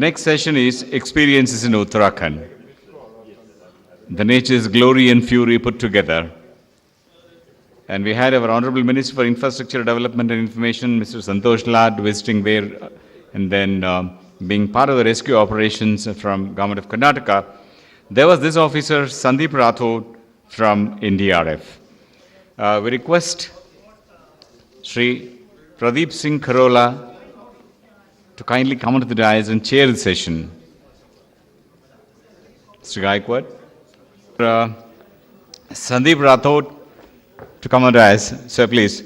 Next session is Experiences in Uttarakhand. The nature's glory and fury put together. And we had our Honorable Minister for Infrastructure Development and Information, Mr. Santosh Lad, visiting there and then being part of the rescue operations from Government of Karnataka. There was this officer, Sandeep Rathod from NDRF. We request Sri Pradeep Singh Kharola to kindly come onto the dais and chair the session. Mr. Gaikwad. Sandeep Rathod to come on the dais. Sir, please.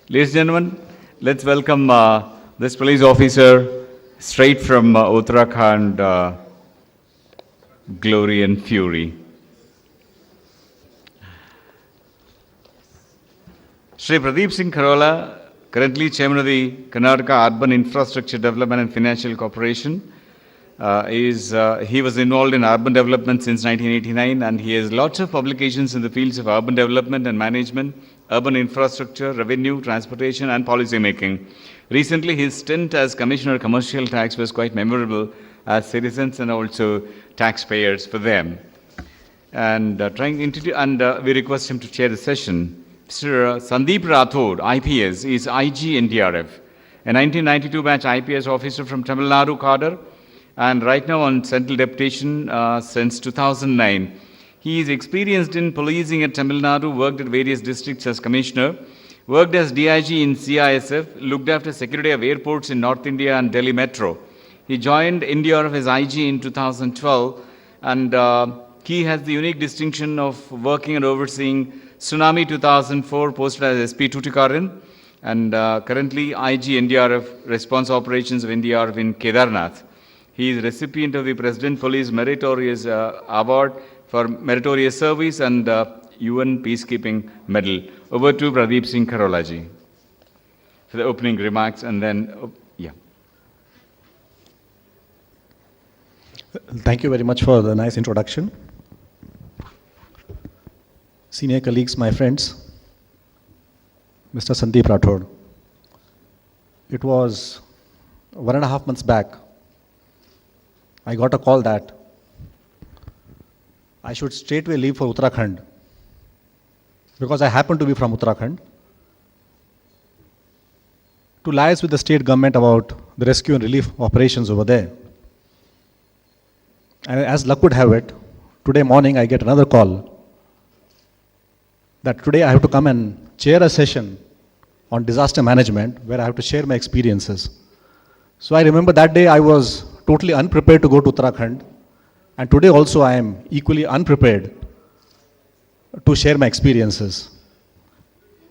Ladies and gentlemen, let's welcome this police officer straight from Uttarakhand, glory and fury. Sri Pradeep Singh Kharola, currently Chairman of the Karnataka Urban Infrastructure Development and Financial Corporation. He was involved in urban development since 1989, and he has lots of publications in the fields of urban development and management, urban infrastructure, revenue, transportation, and policy making. Recently, his stint as Commissioner of Commercial Tax was quite memorable as citizens and also taxpayers for them. And we request him to chair the session. Mr. Sandeep Rathod, IPS, is IG NDRF, a 1992 batch IPS officer from Tamil Nadu cadre, and right now on central deputation since 2009. He is experienced in policing at Tamil Nadu, worked at various districts as commissioner, worked as DIG in CISF, looked after security of airports in North India and Delhi Metro. He joined NDRF as IG in 2012, and he has the unique distinction of working and overseeing Tsunami 2004, posted as SP Tuticorin, and currently IG NDRF Response Operations of NDRF in Kedarnath. He is recipient of the President Police Meritorious Award for Meritorious Service and UN Peacekeeping Medal. Over to Pradeep Singh Kharola ji for the opening remarks, and then, Thank you very much for the nice introduction. Senior colleagues, my friends, Mr. Sandeep Rathod. It was 1.5 months back, I got a call that I should straightway leave for Uttarakhand because I happen to be from Uttarakhand to liaise with the state government about the rescue and relief operations over there. And as luck would have it, today morning I get another call that today I have to come and chair a session on disaster management where I have to share my experiences. So I remember that day I was totally unprepared to go to Uttarakhand, and today also I am equally unprepared to share my experiences.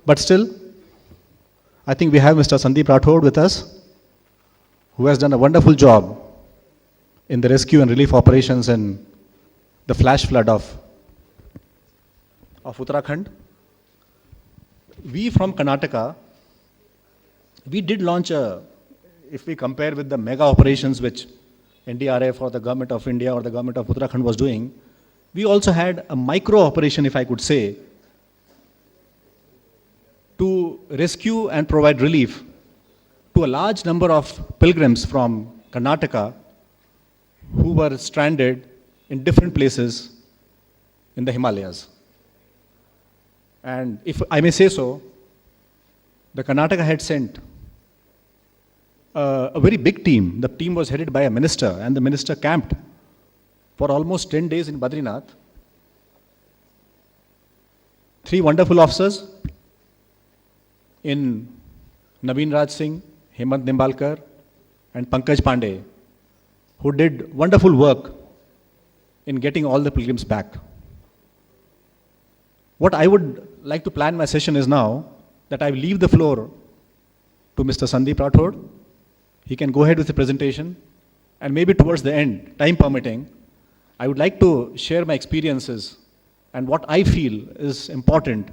But still, I think we have Mr. Sandeep Rathod with us, who has done a wonderful job in the rescue and relief operations in the flash flood of Uttarakhand. We from Karnataka, we did launch if we compare with the mega operations which NDRF or the Government of India or the Government of Uttarakhand was doing, we also had a micro operation, if I could say, to rescue and provide relief to a large number of pilgrims from Karnataka who were stranded in different places in the Himalayas. And if I may say so, the Karnataka had sent a very big team. The team was headed by a minister, and the minister camped for almost 10 days in Badrinath. 3 wonderful officers in Naveen Raj Singh, Hemant Nimbalkar, and Pankaj Pandey, who did wonderful work in getting all the pilgrims back. What I would like to plan my session is now that I will leave the floor to Mr. Sandeep Rathod. He can go ahead with the presentation, and maybe towards the end, time permitting, I would like to share my experiences and what I feel is important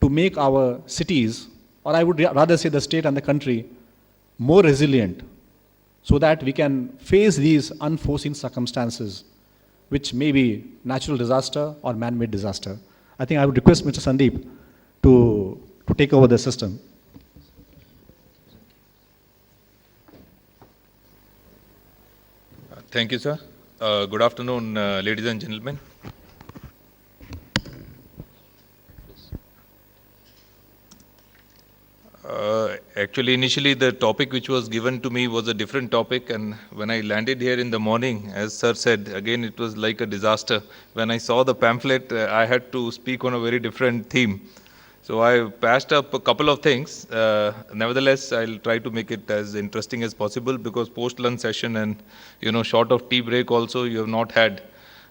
to make our cities, or I would rather say the state and the country, more resilient so that we can face these unforeseen circumstances, which may be natural disaster or man-made disaster. I think I would request Mr. Sandeep to take over the system. Thank you, sir. Good afternoon, ladies and gentlemen. Actually, initially the topic which was given to me was a different topic, and when I landed here in the morning, as sir said, again it was like a disaster. When I saw the pamphlet, I had to speak on a very different theme. So I patched up a couple of things. Nevertheless, I'll try to make it as interesting as possible, because post-lunch session and short of tea break also you have not had,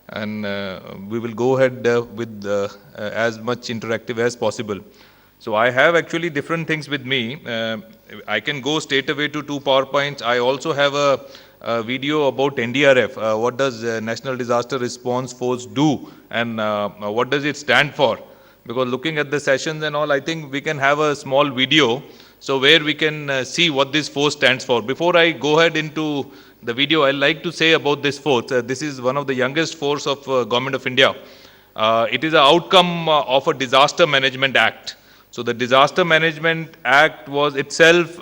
and we will go ahead with as much interactive as possible. So I have actually different things with me. I can go straight away to 2 PowerPoints. I also have a video about NDRF. What does National Disaster Response Force do, and what does it stand for? Because looking at the sessions and all, I think we can have a small video, so where we can see what this force stands for. Before I go ahead into the video, I'd like to say about this force. This is one of the youngest force of Government of India. It is an outcome of a Disaster Management Act. So the Disaster Management Act was itself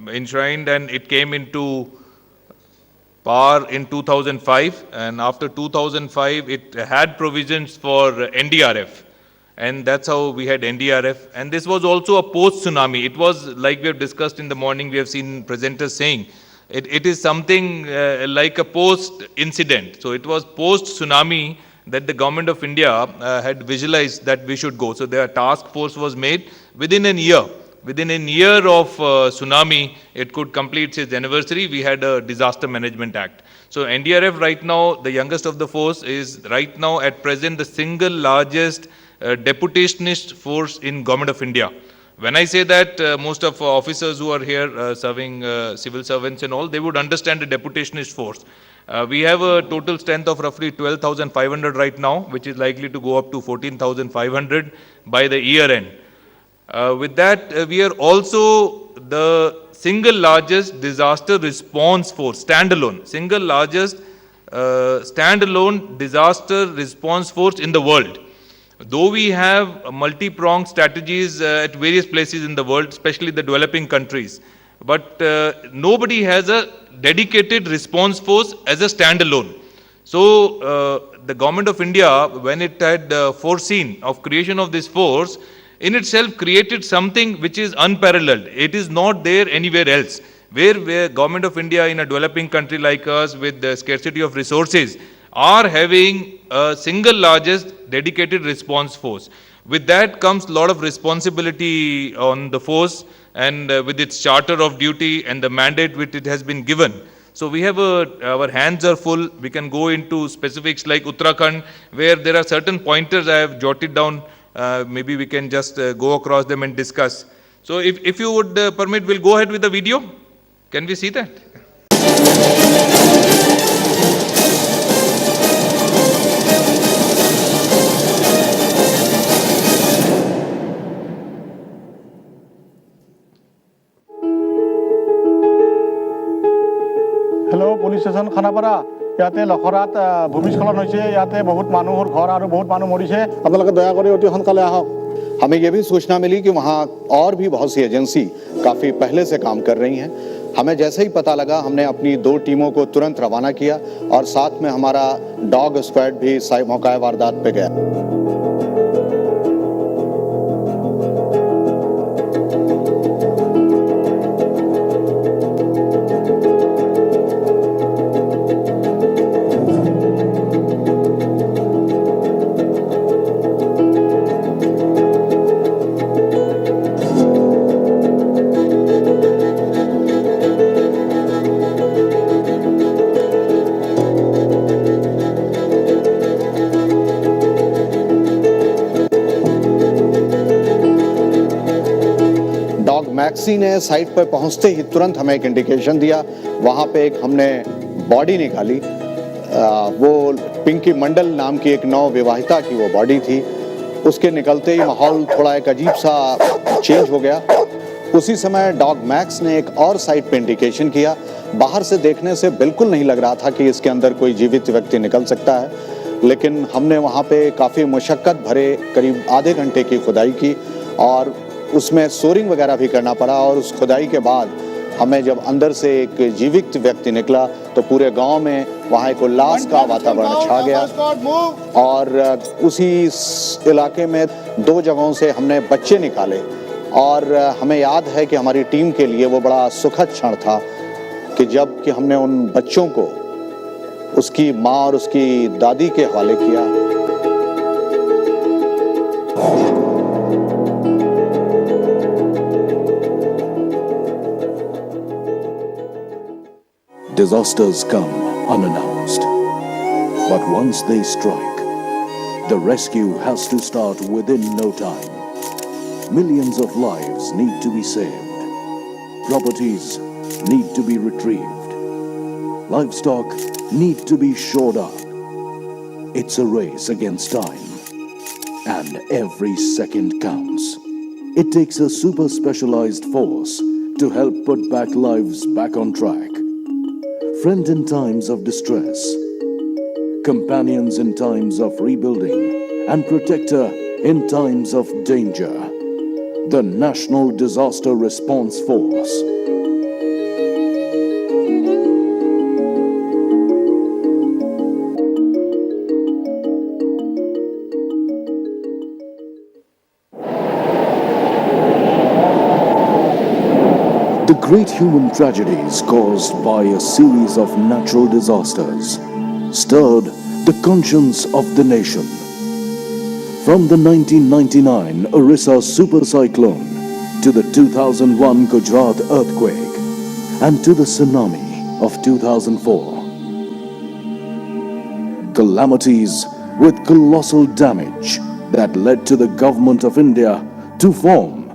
enshrined, and it came into power in 2005, and after 2005 it had provisions for NDRF, and that's how we had NDRF. And this was also a post-tsunami. It was, like we have discussed in the morning, we have seen presenters saying, it is something like a post-incident. So it was post-tsunami that the Government of India had visualized that we should go. So their task force was made within a year. Within a year of tsunami, it could complete its anniversary. We had a Disaster Management Act. So NDRF right now, the youngest of the force, is right now at present the single largest deputationist force in Government of India. When I say that, most of officers who are here serving civil servants and all, they would understand the deputationist force. We have a total strength of roughly 12,500 right now, which is likely to go up to 14,500 by the year end. With that, we are also the single largest disaster response force, standalone, single largest standalone disaster response force in the world. Though we have multi-pronged strategies at various places in the world, especially the developing countries, but nobody has a dedicated response force as a standalone. So the Government of India, when it had foreseen of creation of this force, in itself created something which is unparalleled. It is not there anywhere else. Where Government of India in a developing country like us, with the scarcity of resources, are having a single largest dedicated response force. With that comes a lot of responsibility on the force, and with its charter of duty and the mandate which it has been given. So we have our hands are full. We can go into specifics like Uttarakhand, where there are certain pointers I have jotted down. Maybe we can just go across them and discuss. So if you would permit, we'll go ahead with the video. Can we see that? Hello' police station Khanapara, ইয়াতে লখৰাত ভূমিস্খলন হৈছে, ইয়াতে বহুত মানুহৰ ঘৰ আৰু বহুত মানুহ মৰিছে, আপোনালোকে দয়া কৰি অতি সোনকালে আহক। हमें यह भी सूचना मिली कि वहाँ और भी बहुत सी एजेंसी काफ़ी पहले से काम कर रही हैं। हमें जैसे ही पता लगा, हमने अपनी 2 टीमों को तुरंत रवाना किया और साथ में हमारा डॉग स्क्वाड भी मौका वारदात पे गया। मैक्सी ने साइट पर पहुंचते ही तुरंत हमें एक इंडिकेशन दिया। वहां पे एक हमने बॉडी निकाली। वो पिंकी मंडल नाम की एक नवविवाहिता की वो बॉडी थी। उसके निकलते ही माहौल थोड़ा एक अजीब सा चेंज हो गया। उसी समय डॉग मैक्स ने एक और साइट पे इंडिकेशन किया। बाहर से देखने से बिल्कुल नहीं लग रहा था कि इसके अंदर कोई जीवित व्यक्ति निकल सकता है, लेकिन हमने वहाँ पे काफ़ी मशक्क़त भरे करीब आधे घंटे की खुदाई की और उसमें सोरिंग वगैरह भी करना पड़ा और उस खुदाई के बाद हमें जब अंदर से एक जीवित व्यक्ति निकला तो पूरे गांव में वहाँ एक उल्लास का वातावरण छा गया। और उसी इलाके में 2 जगहों से हमने बच्चे निकाले और हमें याद है कि हमारी टीम के लिए वो बड़ा सुखद क्षण था कि जब कि हमने उन बच्चों को उसकी माँ और उसकी दादी के हवाले किया। Disasters come unannounced, but once they strike, the rescue has to start within no time. Millions of lives need to be saved. Properties need to be retrieved. Livestock need to be shored up. It's a race against time, and every second counts. It takes a super specialized force to help put back lives back on track. Friend in times of distress, companions in times of rebuilding, and protector in times of danger. The National Disaster Response Force. The great human tragedies caused by a series of natural disasters stirred the conscience of the nation. From the 1999 Orissa super cyclone to the 2001 Gujarat earthquake and to the tsunami of 2004. Calamities with colossal damage that led to the Government of India to form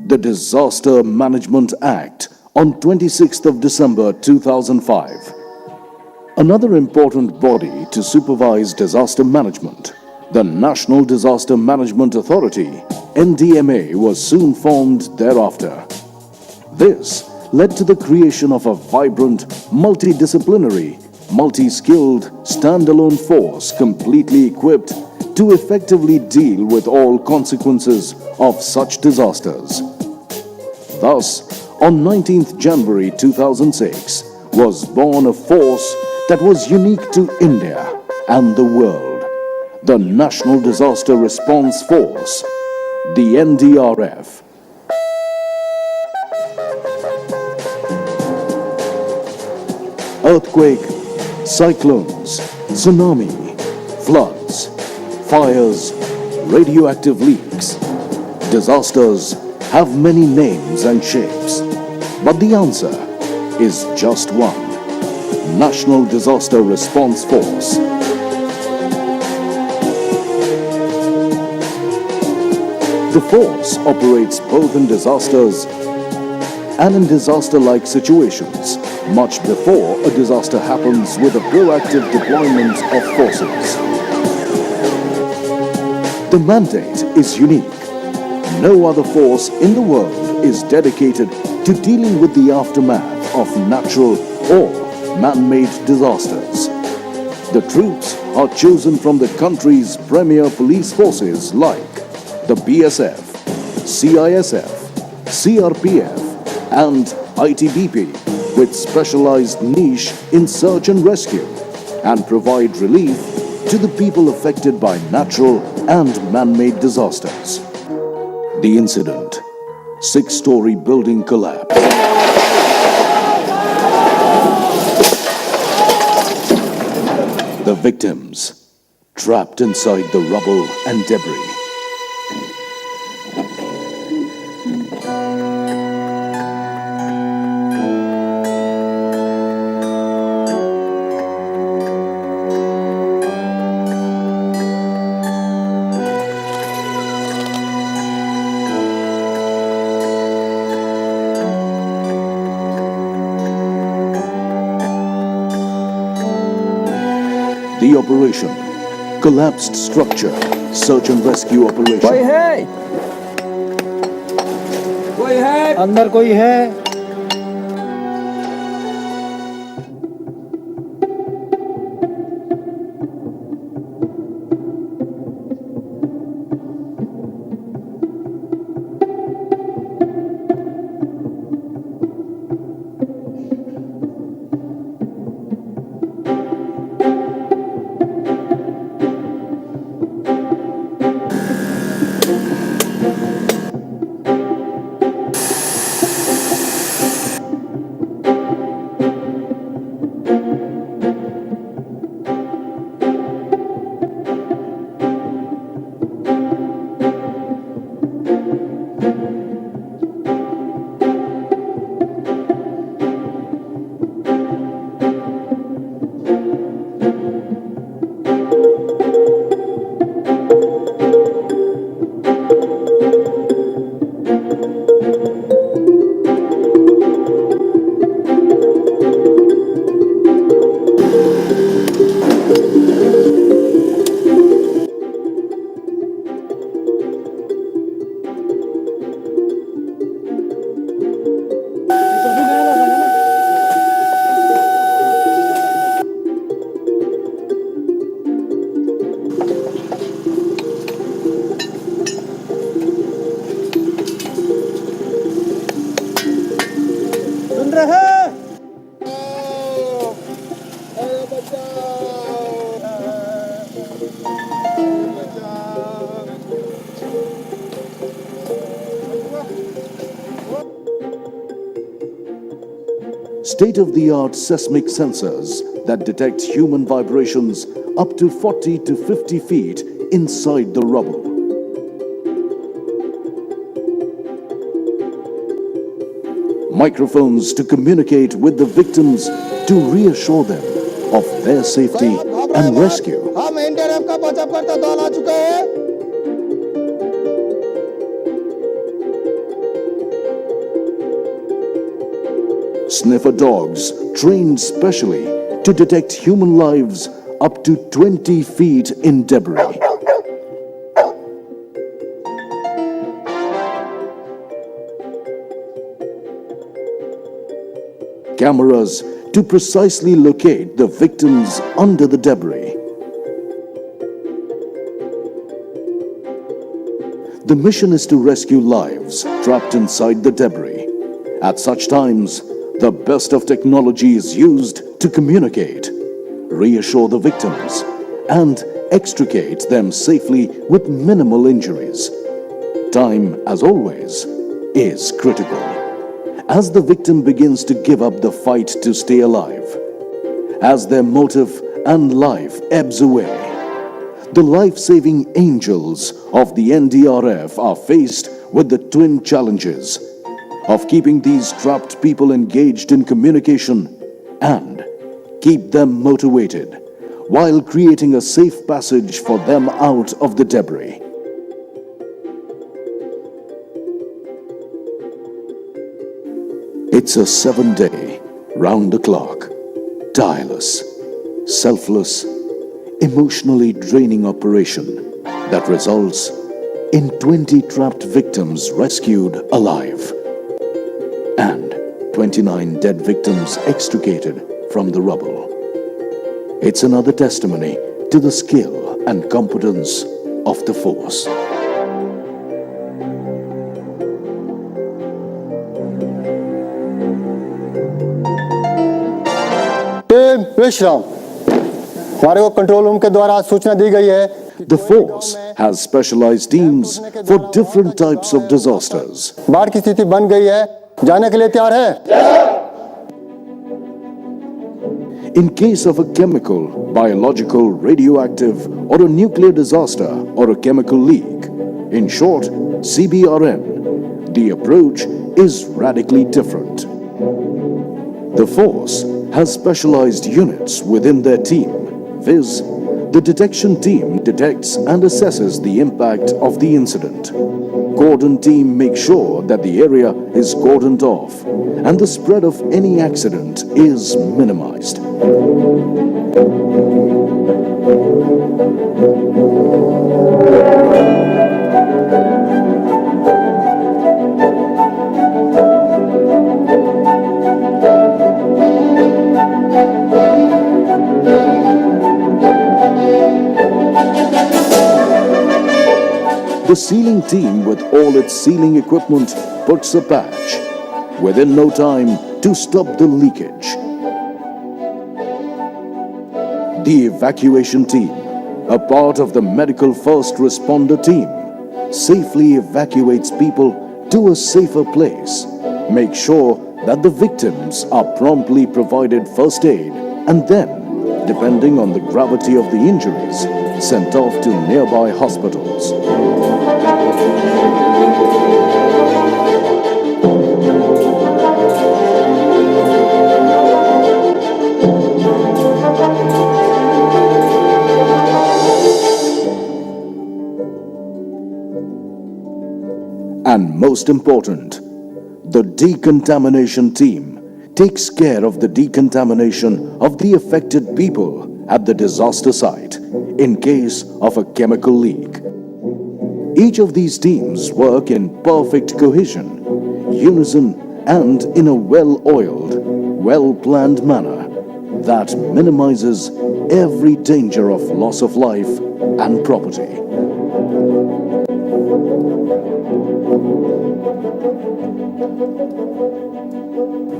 the Disaster Management Act on 26th of December 2005. Another important body to supervise disaster management, the National Disaster Management Authority, NDMA, was soon formed thereafter. This led to the creation of a vibrant, multidisciplinary, multi-skilled, standalone force completely equipped to effectively deal with all consequences of such disasters. Thus, on 19th January 2006 was born a force that was unique to India and the world, the National Disaster Response Force, the NDRF. Earthquake, cyclones, tsunami, floods, fires, radioactive leaks, disasters have many names and shapes, but the answer is just one: National Disaster Response Force. The force operates both in disasters and in disaster-like situations, much before a disaster happens, with a proactive deployment of forces. The mandate is unique. No other force in the world is dedicated to dealing with the aftermath of natural or man-made disasters. The troops are chosen from the country's premier police forces like the BSF, CISF, CRPF and ITBP, with specialized niche in search and rescue, and provide relief to the people affected by natural and man-made disasters. The incident: 6-story building collapse. The victims trapped inside the rubble and debris. The operation: collapsed structure, search and rescue operation. कोई है? कोई है? अंदर कोई है? state-of-the-art seismic sensors that detect human vibrations up to 40 to 50 feet inside the rubble. Microphones to communicate with the victims to reassure them of their safety and rescue. हम NDRF का बचाव करता दल आ चुका है। Sniffer dogs trained specially to detect human lives up to 20 feet in debris. Cameras to precisely locate the victims under the debris. The mission is to rescue lives trapped inside the debris. At such times, the best of technology is used to communicate, reassure the victims, and extricate them safely with minimal injuries. Time, as always, is critical. As the victim begins to give up the fight to stay alive, as their motive and life ebbs away, the life-saving angels of the NDRF are faced with the twin challenges of keeping these trapped people engaged in communication and keep them motivated while creating a safe passage for them out of the debris. It's a 7-day, round-the-clock, tireless, selfless, emotionally draining operation that results in 20 trapped victims rescued alive and 29 dead victims extricated from the rubble. It's another testimony to the skill and competence of the force. Team विश्राम हमारे को control room के द्वारा सूचना दी गई है कि The force has specialized teams for different types of disasters. बाढ़ की स्थिति बन गई है, जाने के लिए तैयार है। In case of a chemical, biological, radioactive, or a nuclear disaster or a chemical leak, in short, CBRN, the approach is radically different. The force has specialized units within their team, viz. The detection team detects and assesses the impact of the incident. Cordon team makes sure that the area is cordoned off and the spread of any accident is minimized. The sealing team, with all its sealing equipment, puts a patch within no time to stop the leakage. The evacuation team, a part of the medical first responder team, safely evacuates people to a safer place, makes sure that the victims are promptly provided first aid, and then, depending on the gravity of the injuries, sent off to nearby hospitals. And most important, the decontamination team takes care of the decontamination of the affected people at the disaster site in case of a chemical leak. Each of these teams work in perfect cohesion, unison, and in a well-oiled, well-planned manner that minimizes every danger of loss of life and property.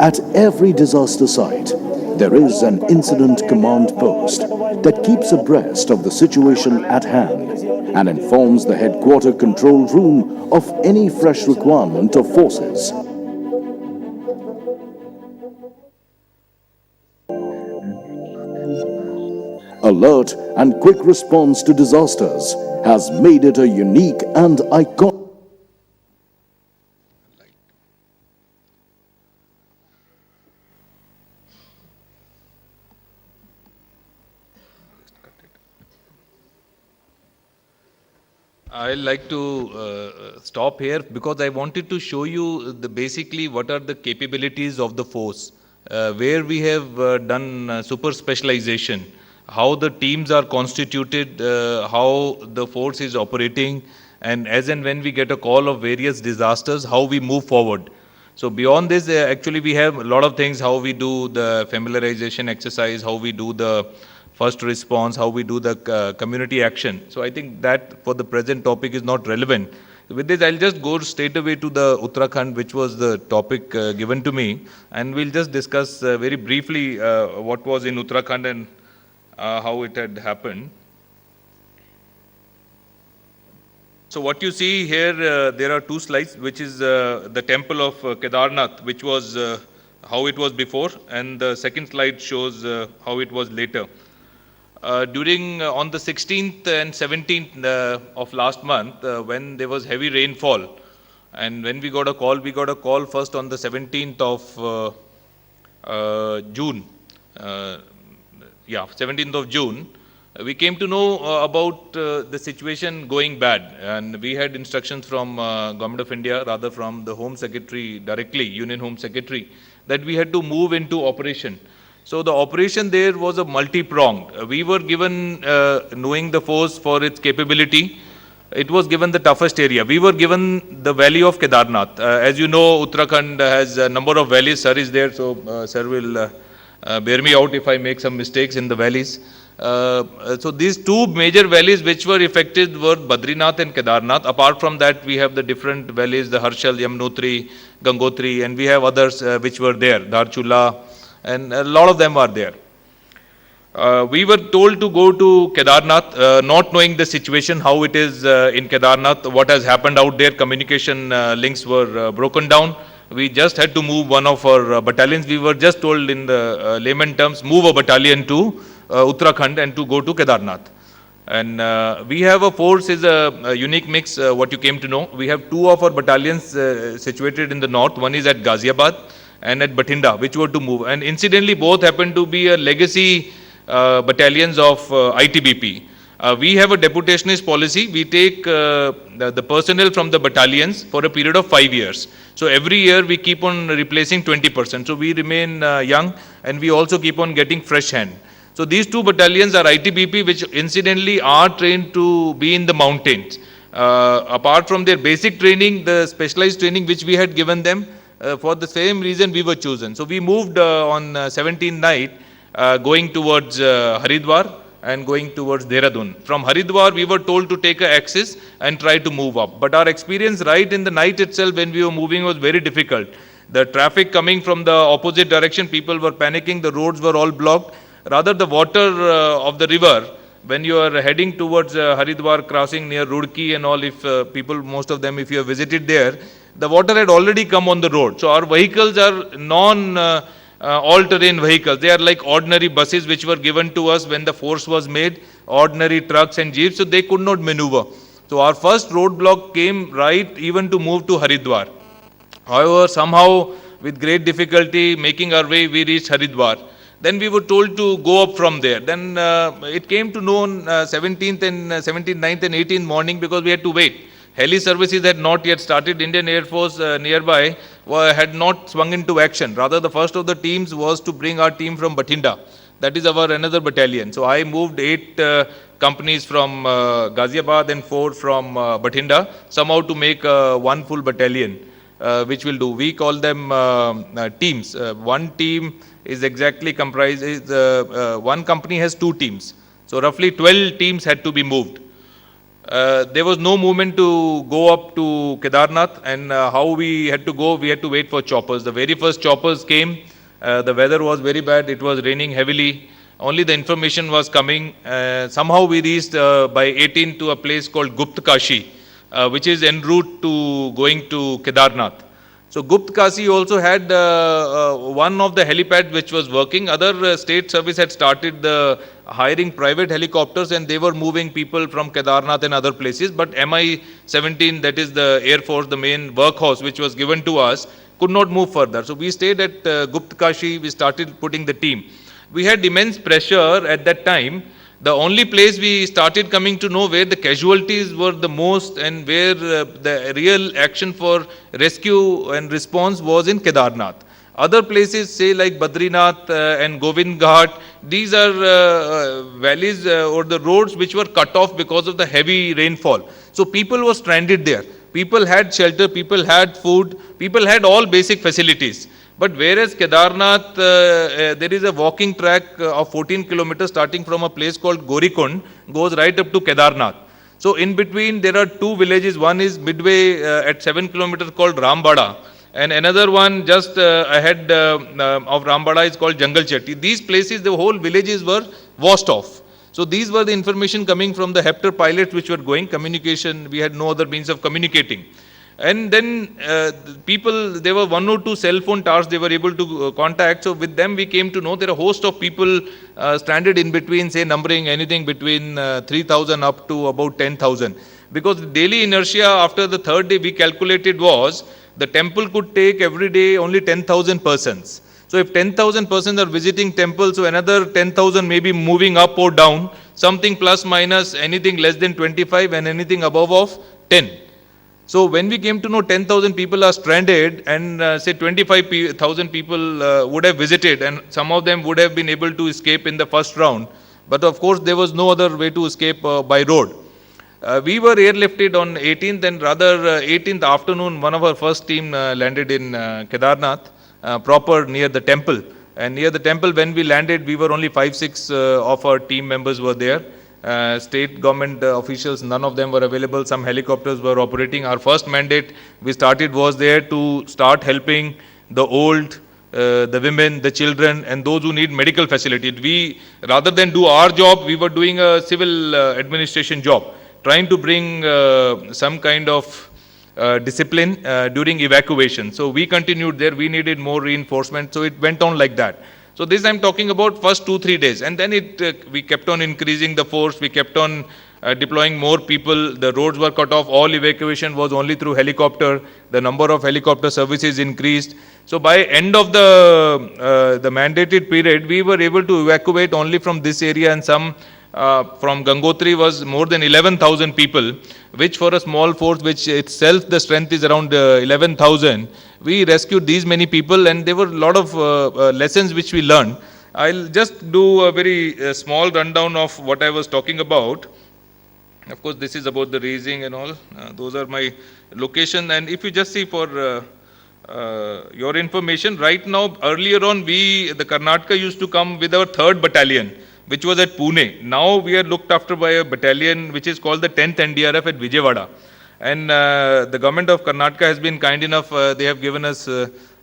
At every disaster site, there is an incident command post that keeps abreast of the situation at hand and informs the headquarter control room of any fresh requirement of forces. Alert and quick response to disasters has made it a unique and iconic. I like to stop here because I wanted to show you basically what are the capabilities of the force, where we have done super specialization, how the teams are constituted, how the force is operating, and as and when we get a call of various disasters, how we move forward. So beyond this, actually we have a lot of things, how we do the familiarization exercise, how we do the first response, how we do the community action. So I think that for the present topic is not relevant. With this, I'll just go straight away to the Uttarakhand, which was the topic given to me, and we'll just discuss very briefly what was in Uttarakhand and how it had happened. So what you see here, there are two slides, which is the temple of Kedarnath, which was how it was before, and the second slide shows how it was later. During on the 16th and 17th of last month, when there was heavy rainfall, and when we got a call first on the 17th of June. 17th of June. We came to know about the situation going bad, and we had instructions from Government of India, rather from the Home Secretary directly, Union Home Secretary, that we had to move into operation. So the operation there was a multi-pronged. We were given, knowing the force for its capability, it was given the toughest area. We were given the valley of Kedarnath. As you know, Uttarakhand has a number of valleys. Sir is there, so sir will bear me out if I make some mistakes in the valleys. So these two major valleys which were affected were Badrinath and Kedarnath. Apart from that, we have the different valleys, the Harshal, Yamunotri, Gangotri, and we have others which were there, Dharchula, and a lot of them are there. We were told to go to Kedarnath, not knowing the situation, how it is in Kedarnath, what has happened out there. Communication links were broken down. We just had to move one of our battalions. We were just told in the layman terms, move a battalion to Uttarakhand and to go to Kedarnath. And we have a force is a unique mix, what you came to know. We have two of our battalions situated in the north. One is at Ghaziabad and at Bathinda, which were to move. And incidentally, both happen to be a legacy battalions of ITBP. We have a deputationist policy. We take the personnel from the battalions for a period of 5 years. So every year we keep on replacing 20%. So we remain young, and we also keep on getting fresh hand. So these two battalions are ITBP, which incidentally are trained to be in the mountains. Apart from their basic training, the specialized training which we had given them, for the same reason we were chosen. So we moved on 17th night, going towards Haridwar and going towards Dehradun. From Haridwar, we were told to take an axis and try to move up. But our experience right in the night itself when we were moving was very difficult. The traffic coming from the opposite direction, people were panicking, the roads were all blocked. Rather, the water of the river, when you are heading towards Haridwar, crossing near Roorkee and all, if people, most of them, if you have visited there, the water had already come on the road. So our vehicles are all-terrain vehicles. They are like ordinary buses which were given to us when the force was made, ordinary trucks and jeeps, so they could not maneuver. So our first roadblock came right even to move to Haridwar. However, somehow with great difficulty making our way, we reached Haridwar. Then we were told to go up from there. Then it came to know on 17th, 9th and 18th morning, because we had to wait. Heli services had not yet started. Indian Air Force nearby had not swung into action. Rather, the first of the teams was to bring our team from Bathinda. That is our another battalion. So I moved 8 companies from Ghaziabad and 4 from Bathinda, somehow to make one full battalion, which we'll do. We call them teams. One team is exactly comprised, one company has 2 teams. So roughly 12 teams had to be moved. There was no movement to go up to Kedarnath, and how we had to go, we had to wait for choppers. The very first choppers came, the weather was very bad, it was raining heavily, only the information was coming. Somehow we reached by 18 to a place called Gupt Kashi, which is en route to going to Kedarnath. So Gupt Kasi also had one of the helipads which was working. Other state service had started hiring private helicopters and they were moving people from Kedarnath and other places. But Mi-17, that is the Air Force, the main workhorse which was given to us, could not move further. So we stayed at Gupt Kashi, we started putting the team. We had immense pressure at that time. The only place we started coming to know where the casualties were the most and where the real action for rescue and response was in Kedarnath. Other places, say like Badrinath and Govind Ghat, these are valleys or the roads which were cut off because of the heavy rainfall. So people were stranded there. People had shelter, people had food, people had all basic facilities. But whereas Kedarnath, there is a walking track of 14 kilometers starting from a place called Gorikund, goes right up to Kedarnath. So in between there are two villages, one is midway at 7 kilometers called Rambada, and another one just ahead of Rambada is called Jangal Chetti. These places, the whole villages were washed off. So these were the information coming from the Hepter pilots which were going, communication, we had no other means of communicating. And then people, there were 1 or 2 cell phone towers they were able to contact. So with them we came to know there are a host of people stranded in between, say numbering anything between 3,000 up to about 10,000. Because the daily inertia after the third day we calculated was, the temple could take every day only 10,000 persons. So if 10,000 persons are visiting temple, so another 10,000 may be moving up or down, something plus minus, anything less than 25 and anything above of 10. So when we came to know 10,000 people are stranded and say 25,000 people would have visited and some of them would have been able to escape in the first round. But of course there was no other way to escape by road. We were airlifted on 18th and rather 18th afternoon, one of our first team landed in Kedarnath, proper near the temple. And near the temple when we landed, we were only 5-6 of our team members were there. State government officials, none of them were available. Some helicopters were operating. Our first mandate we started was there to start helping the old, the women, the children, and those who need medical facility. We, rather than do our job, we were doing a civil administration job, trying to bring some kind of discipline during evacuation. So we continued there. We needed more reinforcement. So it went on like that. So this I'm talking about first 2-3 days, and then we kept on increasing the force. We kept on deploying more people. The roads were cut off. All evacuation was only through helicopter. The number of helicopter services increased. So by end of the mandated period, we were able to evacuate only from this area, and some from Gangotri was more than 11,000 people, which for a small force, which itself the strength is around 11,000, we rescued these many people, and there were a lot of lessons which we learned. I'll just do a very small rundown of what I was talking about. Of course, this is about the raising and all. Those are my location. And if you just see for your information, right now, earlier on, the Karnataka used to come with our 3rd battalion, which was at Pune. Now we are looked after by a battalion which is called the 10th NDRF at Vijayawada. And the government of Karnataka has been kind enough, they have given us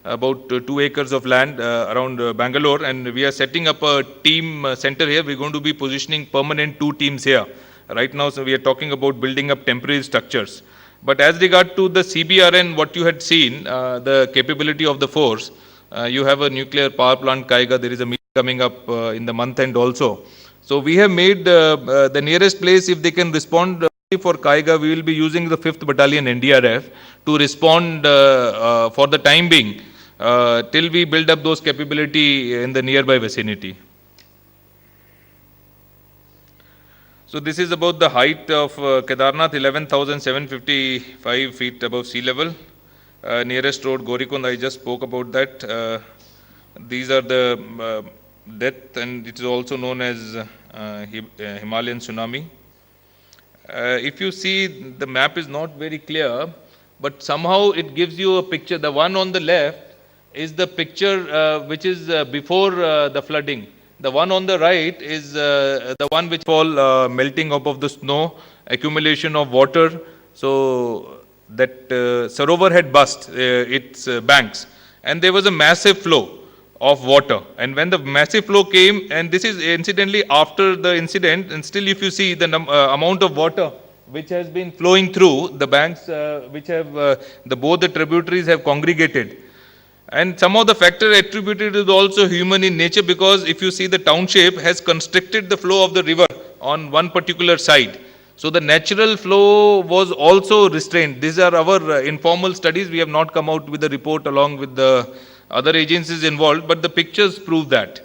about 2 acres of land around Bangalore, and we are setting up a team center here. We're going to be positioning permanent 2 teams here. Right now, so we are talking about building up temporary structures. But as regard to the CBRN, what you had seen, the capability of the force, you have a nuclear power plant, Kaiga, there is a meeting coming up in the month end also. So we have made the nearest place, if they can respond for Kaiga, we will be using the 5th Battalion NDRF to respond for the time being till we build up those capability in the nearby vicinity. So this is about the height of Kedarnath, 11,755 feet above sea level. Nearest road, Gorikund, I just spoke about that. These are the depth, and it is also known as Himalayan tsunami. If you see, the map is not very clear, but somehow it gives you a picture. The one on the left is the picture which is before the flooding. The one on the right is the one which fall melting up of the snow, accumulation of water. So that Sarovar had burst its banks, and there was a massive flow of water. And when the massive flow came, and this is incidentally after the incident, and still if you see the amount of water which has been flowing through the banks, which have both the tributaries have congregated. And some of the factor attributed is also human in nature, because if you see the town shape has constricted the flow of the river on one particular side. So the natural flow was also restrained. These are our informal studies. We have not come out with a report along with the other agencies involved, but the pictures prove that.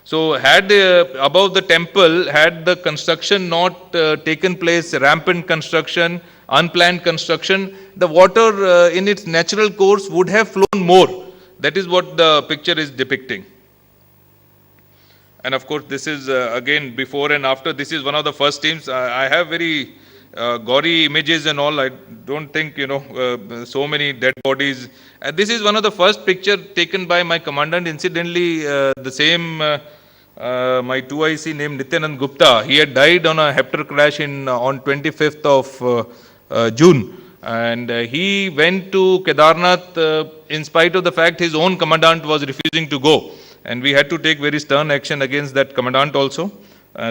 So had above the temple, had the construction not taken place, rampant construction, unplanned construction, the water in its natural course would have flown more. That is what the picture is depicting. And of course, this is again before and after. This is one of the first teams. I have very gory images and all. I don't think, so many dead bodies. This is one of the first picture taken by my commandant. Incidentally, the same my 2IC named Nityanand Gupta, he had died on a Heptar crash on 25th of June. And he went to Kedarnath in spite of the fact his own commandant was refusing to go. And we had to take very stern action against that commandant also,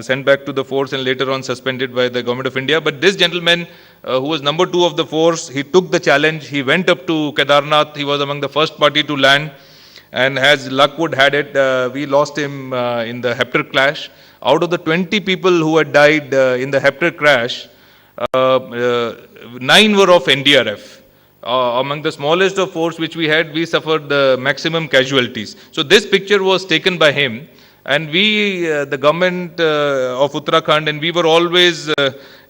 sent back to the force and later on suspended by the government of India. But this gentleman, who was number 2 of the force, he took the challenge. He went up to Kedarnath. He was among the first party to land. And as luck would had it, we lost him in the Heptar crash. Out of the 20 people who had died in the Heptar crash, 9 were of NDRF. Among the smallest of force which we had, we suffered the maximum casualties. So this picture was taken by him, and we, the government of Uttarakhand, and we were always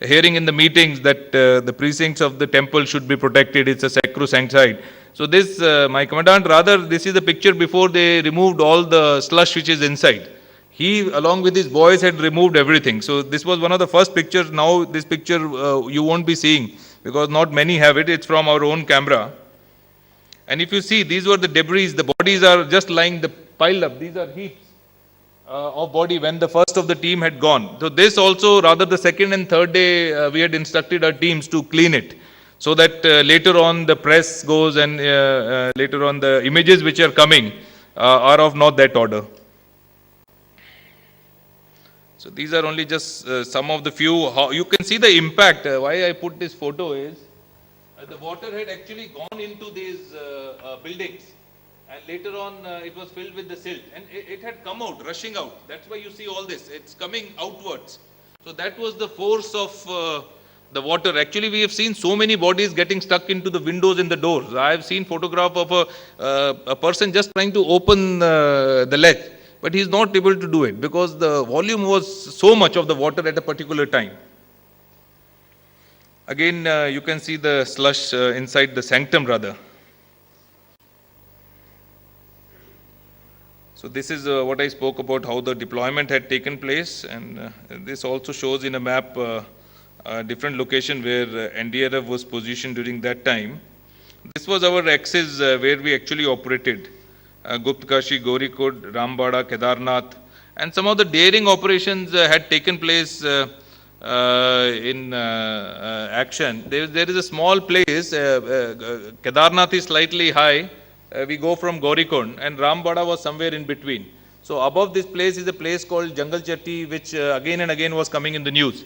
hearing in the meetings that the precincts of the temple should be protected. It's a sacrosanct site. So this, my commandant, rather, this is the picture before they removed all the slush which is inside. He, along with his boys, had removed everything. So this was one of the first pictures. Now this picture you won't be seeing, because not many have it. It's from our own camera. And if you see, these were the debris. The bodies are just lying piled up. These are heaps of body when the first of the team had gone. So this also, rather the second and third day, we had instructed our teams to clean it, so that later on the press goes and later on the images which are coming are of not that order. So these are only just some of the few. How you can see the impact. Why I put this photo is the water had actually gone into these buildings, and later on it was filled with the silt, and it had come out, rushing out. That's why you see all this. It's coming outwards. So that was the force of the water. Actually, we have seen so many bodies getting stuck into the windows and the doors. I have seen photograph of a person just trying to open the latch. But he is not able to do it because the volume was so much of the water at a particular time. Again, you can see the slush inside the sanctum rather. So this is what I spoke about, how the deployment had taken place, and this also shows in a map a different location where NDRF was positioned during that time. This was our axis where we actually operated. Guptkashi, Gaurikund, Rambada, Kedarnath, and some of the daring operations had taken place in action. There is a small place, Kedarnath is slightly high, we go from Gaurikund, and Rambada was somewhere in between. So above this place is a place called Jungle Chatti, which again and again was coming in the news.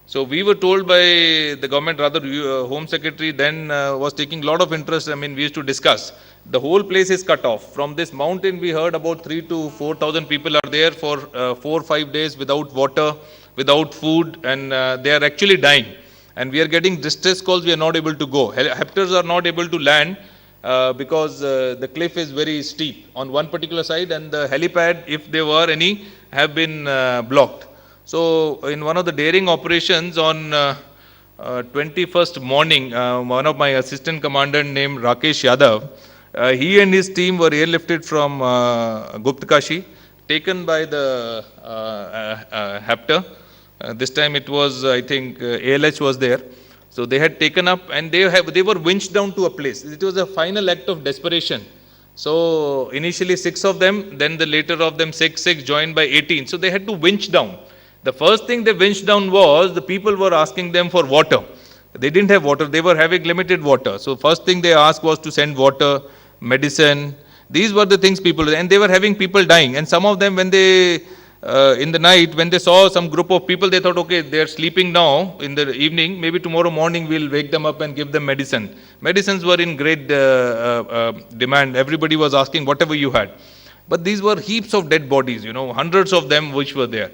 So we were told by the government, rather Home Secretary then was taking a lot of interest. I mean, we used to discuss. The whole place is cut off. From this mountain, we heard about 3,000 to 4,000 people are there for 4 or 5 days without water, without food, and they are actually dying. And we are getting distress calls, we are not able to go. Heptars are not able to land because the cliff is very steep on one particular side, and the helipad, if there were any, have been blocked. So in one of the daring operations on 21st morning, one of my assistant commandant named Rakesh Yadav, he and his team were airlifted from Guptkashi, taken by the Heptar. This time it was, I think, ALH was there. So they had taken up and they were winched down to a place. It was a final act of desperation. So initially 6 of them, then the later of them 6 joined by 18. So they had to winch down. The first thing they winched down was the people were asking them for water. They didn't have water. They were having limited water. So first thing they asked was to send water, medicine. These were the things people, and they were having people dying. And some of them, when they in the night, when they saw some group of people, they thought, okay, they're sleeping now in the evening, maybe tomorrow morning we'll wake them up and give them medicine. Medicines were in great demand. Everybody was asking whatever you had. But these were heaps of dead bodies, hundreds of them which were there.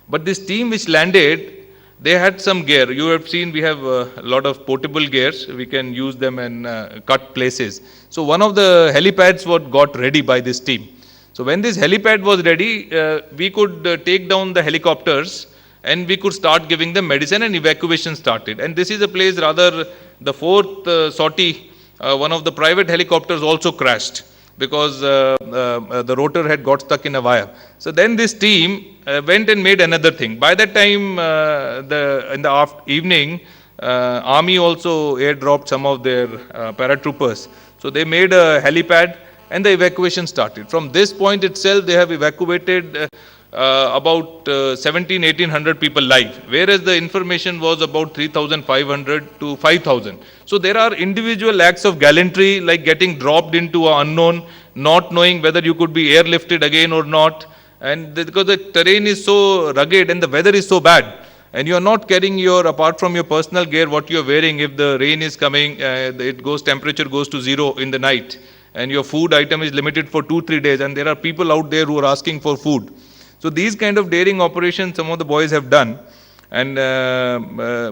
But this team which landed, they had some gear. You have seen we have a lot of portable gears. We can use them and cut places. So one of the helipads was got ready by this team. So when this helipad was ready, we could take down the helicopters and we could start giving them medicine, and evacuation started. And this is a place, rather the fourth sortie, one of the private helicopters also crashed because the rotor had got stuck in a wire. So then this team went and made another thing. By that time, in the evening, army also airdropped some of their paratroopers. So they made a helipad and the evacuation started. From this point itself, they have evacuated about 1,700-1,800 people live, whereas the information was about 3,500 to 5,000. So there are individual acts of gallantry, like getting dropped into an unknown, not knowing whether you could be airlifted again or not, and because the terrain is so rugged and the weather is so bad, and you are not carrying your, apart from your personal gear, what you are wearing, if the rain is coming, temperature goes to 0 in the night, and your food item is limited for 2-3 days, and there are people out there who are asking for food. So these kind of daring operations some of the boys have done, and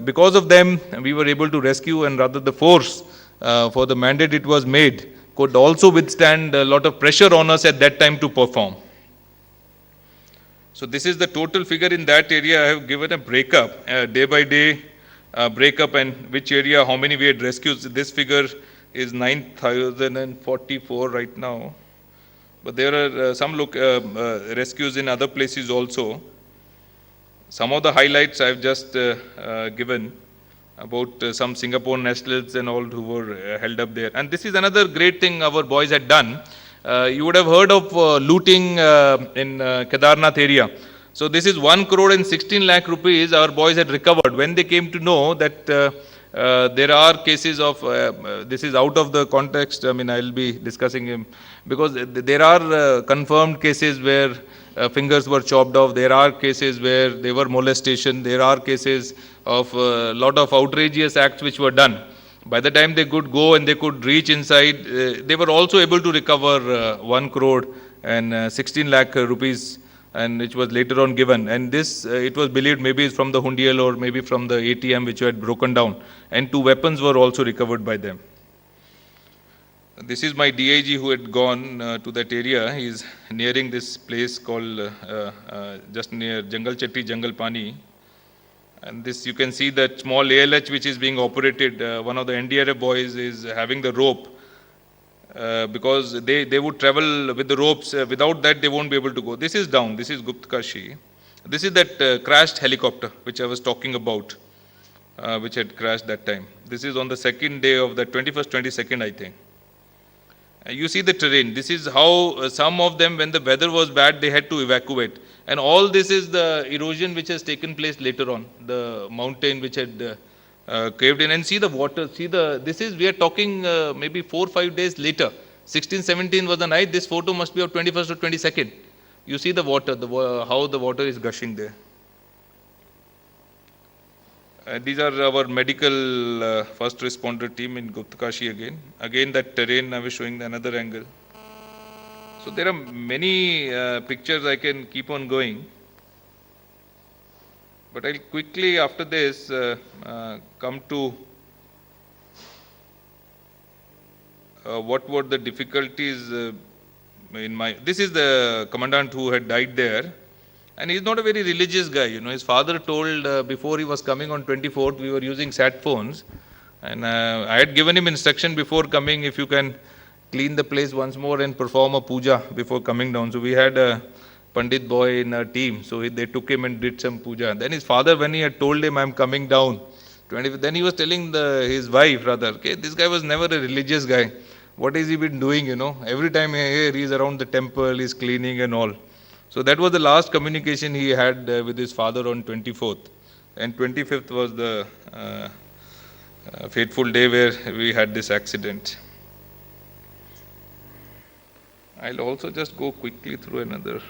because of them we were able to rescue, and rather the force for the mandate it was made could also withstand a lot of pressure on us at that time to perform. So this is the total figure in that area. I have given a breakup, day by day breakup, and which area, how many we had rescued. This figure is 9,044 right now. But there are some rescues in other places also. Some of the highlights I've just given about some Singapore nationals and all who were held up there. And this is another great thing our boys had done. You would have heard of looting in Kedarnath area. So this is 1 crore and 16 lakh rupees our boys had recovered when they came to know that there are cases of, this is out of the context, I mean I'll be discussing him, because there are confirmed cases where fingers were chopped off, there are cases where they were molestation, there are cases of a lot of outrageous acts which were done. By the time they could go and they could reach inside, they were also able to recover 1 crore and 16 lakh rupees, and which was later on given. And this, it was believed maybe it's from the Hundial or maybe from the ATM which had broken down. And 2 weapons were also recovered by them. This is my DIG who had gone to that area. He is nearing this place called just near Jangal Chetty, Jangal Pani. And this, you can see that small ALH which is being operated. One of the NDRF boys is having the rope because they would travel with the ropes. Without that, they won't be able to go. This is down. This is Guptkashi. This is that crashed helicopter which I was talking about, which had crashed that time. This is on the second day of the 21st, 22nd, I think. You see the terrain. This is how some of them, when the weather was bad, they had to evacuate. And all this is the erosion which has taken place later on, the mountain which had caved in. And see the water, see the, this is, we are talking maybe 4 or 5 days later. 16, 17 was the night. This photo must be of 21st or 22nd. You see the water, how the water is gushing there. These are our medical first responder team in Guptkashi again. Again that terrain I was showing another angle. So there are many pictures I can keep on going. But I'll quickly after this come to what were the difficulties in my, this is the commandant who had died there. And he's not a very religious guy, you know. His father told before he was coming on 24th, we were using sat phones. And I had given him instruction before coming, if you can clean the place once more and perform a puja before coming down. So we had a Pandit boy in our team. So they took him and did some puja. Then his father, when he had told him, I'm coming down, then he was telling his wife rather, okay, this guy was never a religious guy. What has he been doing, you know? Every time he's around the temple, he's cleaning and all. So that was the last communication he had with his father on 24th. And 25th was the fateful day where we had this accident. I'll also just go quickly through another.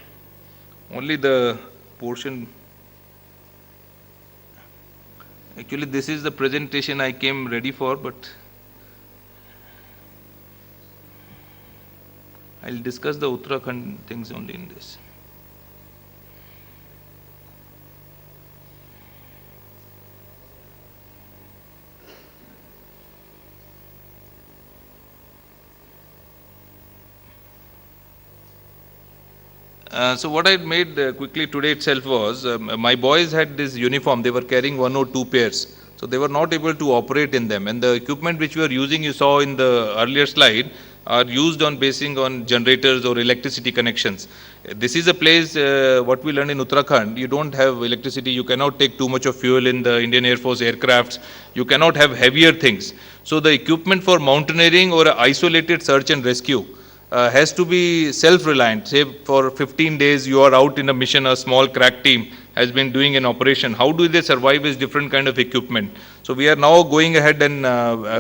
Only the portion. Actually, this is the presentation I came ready for, but I'll discuss the Uttarakhand things only in this. So what I made quickly today itself was, my boys had this uniform, they were carrying 1 or 2 pairs. So they were not able to operate in them. And the equipment which we were using, you saw in the earlier slide, are used on basing on generators or electricity connections. This is a place, what we learned in Uttarakhand, you don't have electricity, you cannot take too much of fuel in the Indian Air Force aircrafts, you cannot have heavier things. So the equipment for mountaineering or isolated search and rescue has to be self-reliant. Say for 15 days you are out in a mission, a small crack team has been doing an operation. How do they survive is different kind of equipment. So we are now going ahead and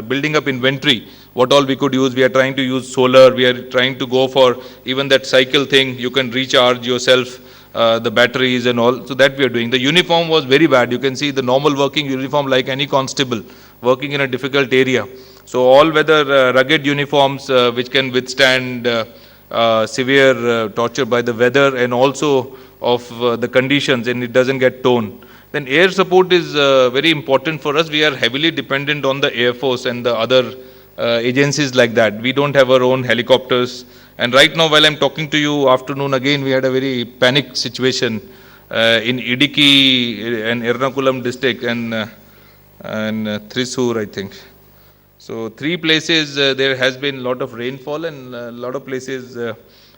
building up inventory. What all we could use, we are trying to use solar, we are trying to go for even that cycle thing, you can recharge yourself, the batteries and all, so that we are doing. The uniform was very bad. You can see the normal working uniform like any constable working in a difficult area. So all weather rugged uniforms which can withstand severe torture by the weather and also of the conditions, and it doesn't get torn. Then air support is very important for us. We are heavily dependent on the Air Force and the other agencies like that. We don't have our own helicopters. And right now while I'm talking to you, afternoon again, we had a very panic situation in Idiki and Ernakulam district and Thrissur, I think. So 3 places there has been a lot of rainfall, and a lot of places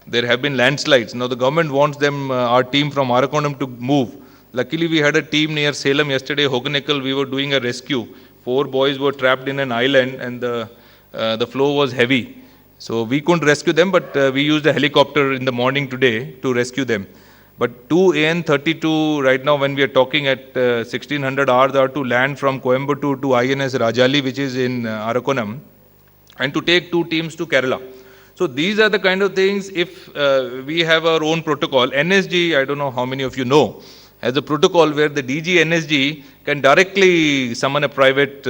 there have been landslides. Now the government wants them, our team from Arakonam, to move. Luckily we had a team near Salem yesterday, Hoganekal, we were doing a rescue. 4 boys were trapped in an island and the flow was heavy. So we couldn't rescue them, but we used a helicopter in the morning today to rescue them. But 2 AN-32 right now when we are talking at 1600 hours are to land from Coimbatore to INS Rajali, which is in Arakonam, and to take 2 teams to Kerala. So these are the kind of things, if we have our own protocol. NSG, I don't know how many of you know, has a protocol where the DG NSG can directly summon a private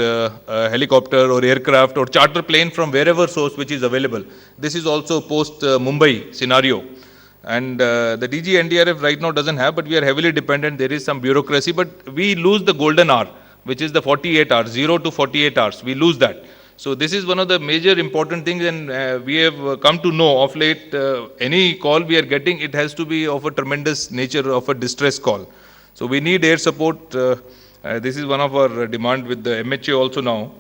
helicopter or aircraft or charter plane from wherever source which is available. This is also post Mumbai scenario. And the DG NDRF right now doesn't have, but we are heavily dependent. There is some bureaucracy, but we lose the golden hour, which is the 48 hours, 0 to 48 hours. We lose that. So this is one of the major important things, and we have come to know of late, any call we are getting, it has to be of a tremendous nature of a distress call. So we need air support. This is one of our demand with the MHA also now.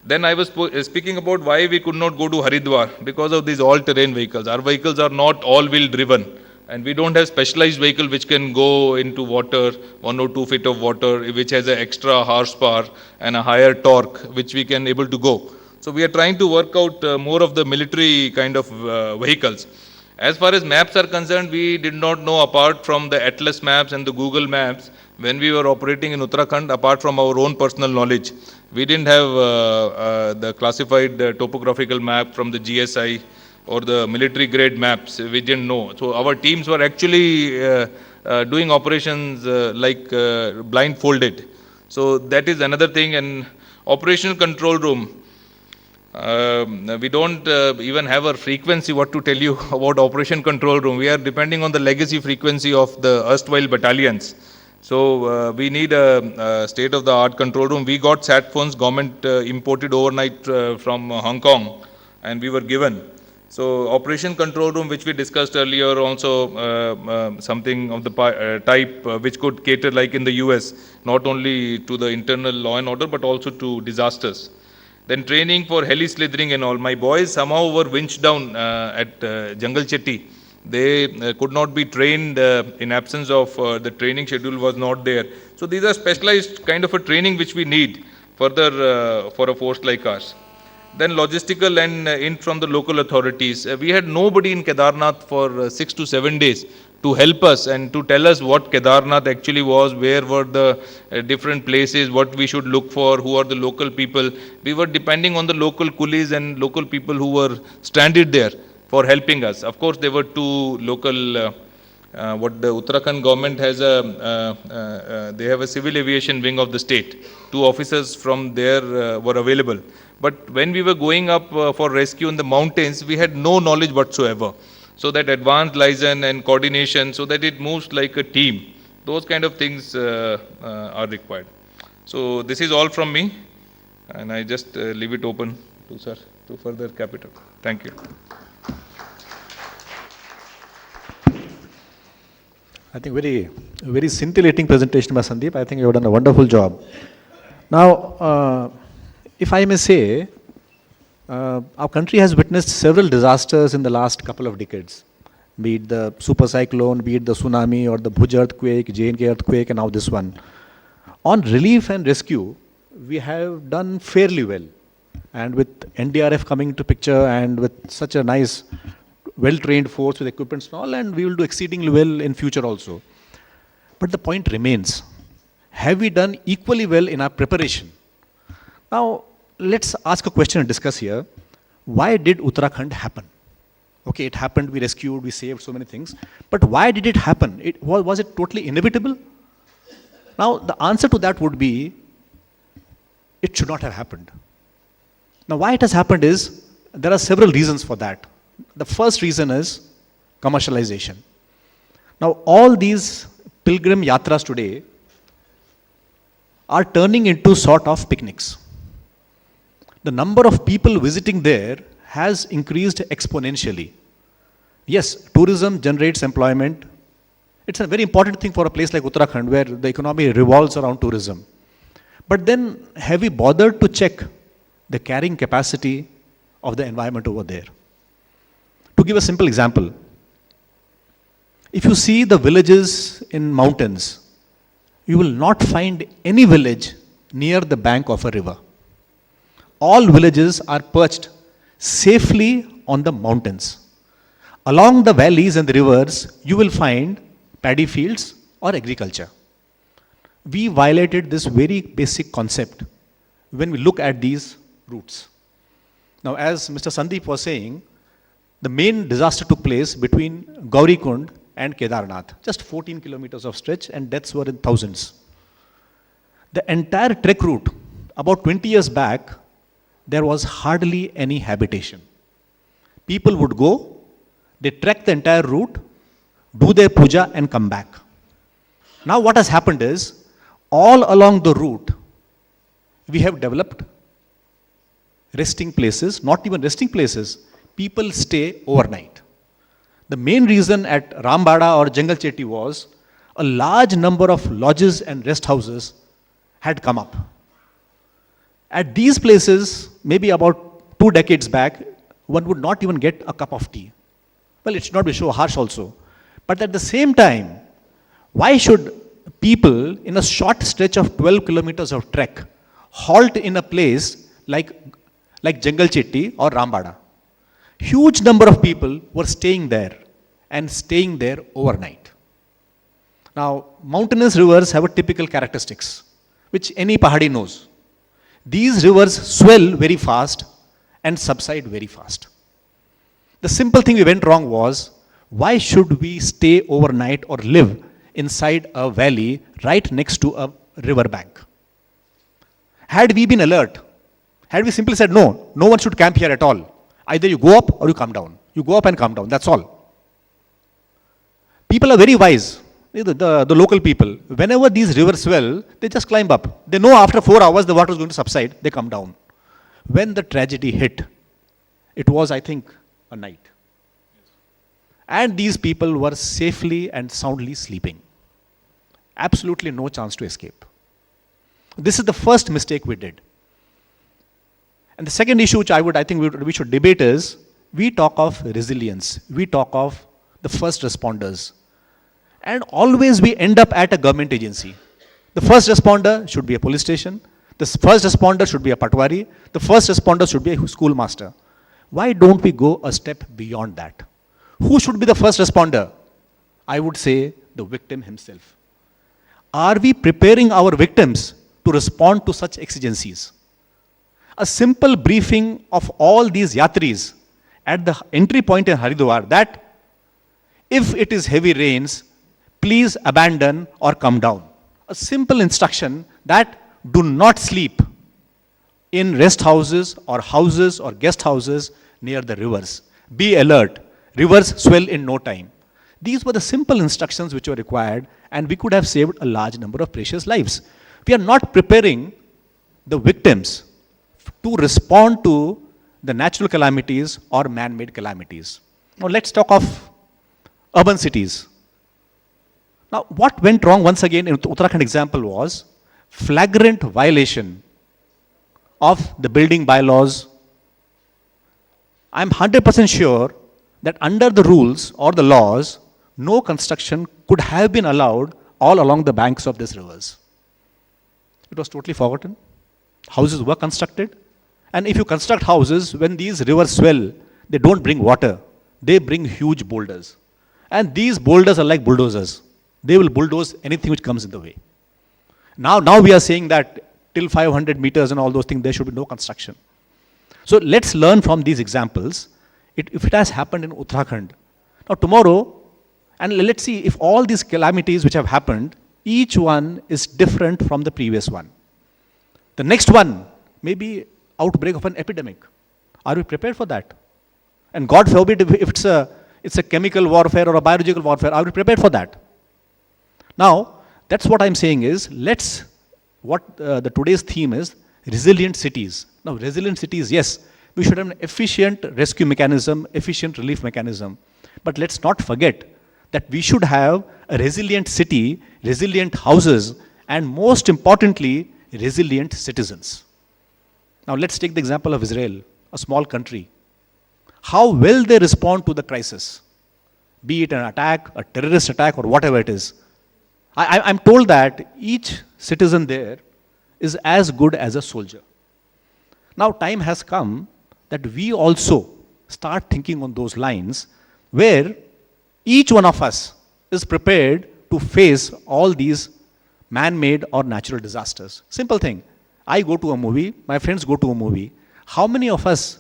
Then I was speaking about why we could not go to Haridwar, because of these all-terrain vehicles. Our vehicles are not all-wheel driven, and we don't have specialized vehicle which can go into water, 1 or 2 feet of water, which has an extra horsepower and a higher torque, which we can able to go. So we are trying to work out more of the military kind of vehicles. As far as maps are concerned, we did not know, apart from the Atlas maps and the Google maps, when we were operating in Uttarakhand, apart from our own personal knowledge, we didn't have the classified topographical map from the GSI or the military grade maps. We didn't know. So our teams were actually doing operations like blindfolded. So that is another thing. And operational control room, we don't even have a frequency what to tell you about operation control room. We are depending on the legacy frequency of the erstwhile battalions. So we need a state-of-the-art control room. We got sat phones, government imported overnight from Hong Kong, and we were given. So operation control room, which we discussed earlier, also something of the type which could cater like in the US, not only to the internal law and order, but also to disasters. Then training for heli slithering and all. My boys somehow were winched down at Jungle Chetty. They could not be trained in absence of the training schedule was not there. So these are specialized kind of a training which we need further for a force like ours. Then logistical and in from the local authorities. We had nobody in Kedarnath for 6 to 7 days to help us and to tell us what Kedarnath actually was, where were the different places, what we should look for, who are the local people. We were depending on the local coolies and local people who were stranded there for helping us. Of course, there were 2 local what the Uttarakhand government has they have a civil aviation wing of the state. 2 officers from there were available. But when we were going up for rescue in the mountains, we had no knowledge whatsoever. So that advanced liaison and coordination, so that it moves like a team. Those kind of things are required. So this is all from me, and I just leave it open to sir to further capital. Thank you. I think very scintillating presentation by Sandeep. I think you have done a wonderful job. Now, if I may say, our country has witnessed several disasters in the last couple of decades, be it the super cyclone, be it the tsunami or the Bhuj earthquake, J&K earthquake, and now this one. On relief and rescue, we have done fairly well. And with NDRF coming into picture and with such a nice, well-trained force with equipment and all, and we will do exceedingly well in future also. But the point remains, have we done equally well in our preparation? Now, let's ask a question and discuss here. Why did Uttarakhand happen? Okay, it happened, we rescued, we saved so many things. But why did it happen? Was it totally inevitable? Now, the answer to that would be, it should not have happened. Now, why it has happened is, there are several reasons for that. The first reason is commercialization. Now, all these pilgrim yatras today are turning into sort of picnics. The number of people visiting there has increased exponentially. Yes, tourism generates employment. It's a very important thing for a place like Uttarakhand where the economy revolves around tourism. But then, have we bothered to check the carrying capacity of the environment over there? To give a simple example, if you see the villages in mountains, you will not find any village near the bank of a river. All villages are perched safely on the mountains. Along the valleys and the rivers, you will find paddy fields or agriculture. We violated this very basic concept when we look at these routes. Now, as Mr. Sandeep was saying, the main disaster took place between Gaurikund and Kedarnath, just 14 kilometers of stretch, and deaths were in thousands. The entire trek route, about 20 years back, there was hardly any habitation. People would go, they trek the entire route, do their puja and come back. Now what has happened is, all along the route, we have developed resting places, not even resting places, people stay overnight. The main reason at Rambada or Jangal Chetty was, a large number of lodges and rest houses had come up. At these places, maybe about 2 decades back, one would not even get a cup of tea. Well, it should not be so harsh also. But at the same time, why should people in a short stretch of 12 kilometers of trek halt in a place like Jangal Chetty or Rambada? Huge number of people were staying there and staying there overnight. Now, mountainous rivers have a typical characteristics, which any Pahadi knows. These rivers swell very fast and subside very fast. The simple thing we went wrong was, why should we stay overnight or live inside a valley right next to a river bank? Had we been alert, had we simply said, no one should camp here at all. Either you go up or you come down. You go up and come down, that's all. People are very wise. The local people, whenever these rivers swell, they just climb up. They know after 4 hours the water is going to subside, they come down. When the tragedy hit, it was, I think, a night. And these people were safely and soundly sleeping. Absolutely no chance to escape. This is the first mistake we did. And the second issue which I think we should debate is, we talk of resilience, we talk of the first responders. And always we end up at a government agency. The first responder should be a police station. The first responder should be a patwari. The first responder should be a schoolmaster. Why don't we go a step beyond that? Who should be the first responder? I would say the victim himself. Are we preparing our victims to respond to such exigencies? A simple briefing of all these yatris at the entry point in Haridwar, that if it is heavy rains, please abandon or come down. A simple instruction that do not sleep in rest houses or guest houses near the rivers. Be alert. Rivers swell in no time. These were the simple instructions which were required, and we could have saved a large number of precious lives. We are not preparing the victims to respond to the natural calamities or man-made calamities. Now let's talk of urban cities. Now what went wrong once again in Uttarakhand example was flagrant violation of the building bylaws. I'm 100% sure that under the rules or the laws, no construction could have been allowed all along the banks of these rivers. It was totally forgotten. Houses were constructed. And if you construct houses, when these rivers swell, they don't bring water. They bring huge boulders. And these boulders are like bulldozers. They will bulldoze anything which comes in the way. Now we are saying that till 500 meters and all those things, there should be no construction. So let's learn from these examples. If it has happened in Uttarakhand, now tomorrow, and let's see if all these calamities which have happened, each one is different from the previous one. The next one may be outbreak of an epidemic. Are we prepared for that? And God forbid if it's a chemical warfare or a biological warfare, are we prepared for that? Now, that's what I'm saying is, the today's theme is resilient cities. Now, resilient cities, yes, we should have an efficient rescue mechanism, efficient relief mechanism. But let's not forget that we should have a resilient city, resilient houses, and most importantly, resilient citizens. Now, let's take the example of Israel, a small country. How will they respond to the crisis? Be it an attack, a terrorist attack, or whatever it is. I'm told that each citizen there is as good as a soldier. Now, time has come that we also start thinking on those lines where each one of us is prepared to face all these man-made or natural disasters. Simple thing. I go to a movie, my friends go to a movie. How many of us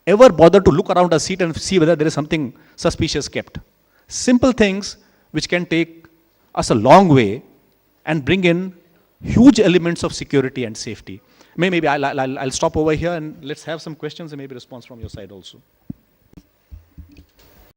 ever bother to look around a seat and see whether there is something suspicious kept? Simple things which can take us a long way and bring in huge elements of security and safety. Maybe I'll stop over here and let's have some questions and maybe response from your side also.